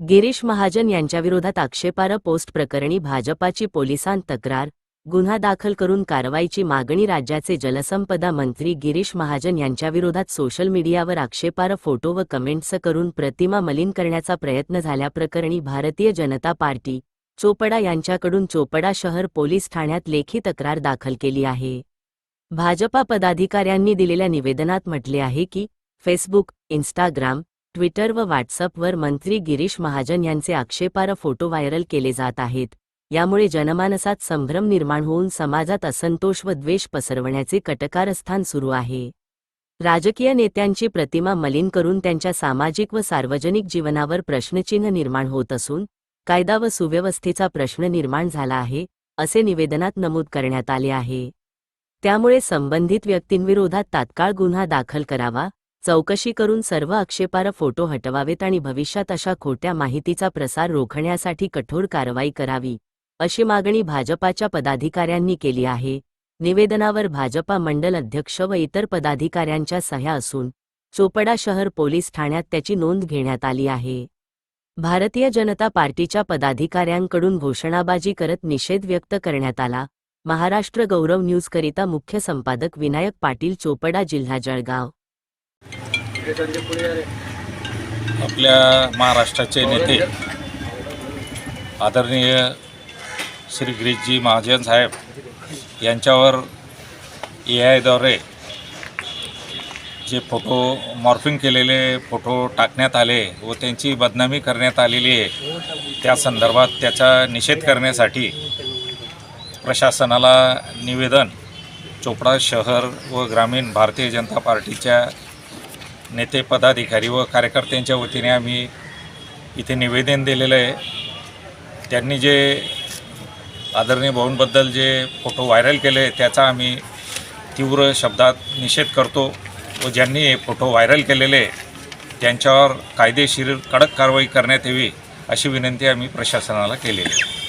गिरीश महाजन यांच्याविरोधात आक्षेपार्ह पोस्ट प्रकरणी भाजपाची पोलिसांत तक्रार, गुन्हा दाखल करून कारवाईची मागणी. राज्याचे जलसंपदा मंत्री गिरीश महाजन यांच्याविरोधात सोशल मीडियावर आक्षेपार्ह फोटो व कमेंट्स करून प्रतिमा मलिन करण्याचा प्रयत्न झाल्याप्रकरणी भारतीय जनता पार्टी, चोपडा यांच्याकडून चोपडा शहर पोलीस ठाण्यात लेखी तक्रार दाखल केली आहे. भाजपा पदाधिकाऱ्यांनी दिलेल्या निवेदनात म्हटले आहे की फेसबुक, इंस्टाग्राम, ट्विटर व व्हॉट्सअपवर मंत्री गिरीश महाजन यांचे आक्षेपार्ह फोटो व्हायरल केले जात आहेत. यामुळे जनमानसात संभ्रम निर्माण होऊन समाजात असंतोष व द्वेष पसरवण्याचे कटकारस्थान सुरू आहे. राजकीय नेत्यांची प्रतिमा मलिन करून त्यांच्या सामाजिक व सार्वजनिक जीवनावर प्रश्नचिन्ह निर्माण होत असून कायदा व सुव्यवस्थेचा प्रश्न निर्माण झाला आहे, असे निवेदनात नमूद करण्यात आले आहे. त्यामुळे संबंधित व्यक्तींविरोधात तात्काळ गुन्हा दाखल करावा, चौकशी करून सर्व आक्षेपार्ह फोटो हटवावेत आणि भविष्यात अशा खोट्या माहितीचा प्रसार रोखण्यासाठी कठोर कारवाई करावी, अशी मागणी भाजपाच्या पदाधिकाऱ्यांनी केली आहे. निवेदनावर भाजपा मंडल अध्यक्ष व इतर पदाधिकाऱ्यांच्या सह्या असून चोपडा शहर पोलीस ठाण्यात त्याची नोंद घेण्यात आली आहे. भारतीय जनता पार्टीच्या पदाधिकाऱ्यांकडून घोषणाबाजी करत निषेध व्यक्त करण्यात आला. महाराष्ट्र गौरव न्यूजकरिता मुख्य संपादक विनायक पाटील, चोपडा, जिल्हा जळगाव. आपल्या महाराष्ट्राचे नेते आदरणीय श्री गिरीशजी महाजन साहेब यांच्यावर AI द्वारे जे फोटो मॉर्फिंग केलेले फोटो टाकण्यात आले व त्यांची बदनामी करण्यात आलेली आहे, त्या संदर्भात त्याचा निषेध करण्यासाठी प्रशासनाला निवेदन चोपडा शहर व ग्रामीण भारतीय जनता पार्टीच्या नेते, पदाधिकारी व कार्यकर्त्यांच्या वतीने आम्ही इथे निवेदन दिलेलं आहे. त्यांनी जे आदरणीय भाऊंबद्दल जे फोटो व्हायरल केले त्याचा आम्ही तीव्र शब्दात निषेध करतो व ज्यांनी हे फोटो व्हायरल केलेले त्यांच्यावर कायदेशीर कडक कारवाई करण्यात यावी अशी विनंती आम्ही प्रशासनाला केलेली आहे.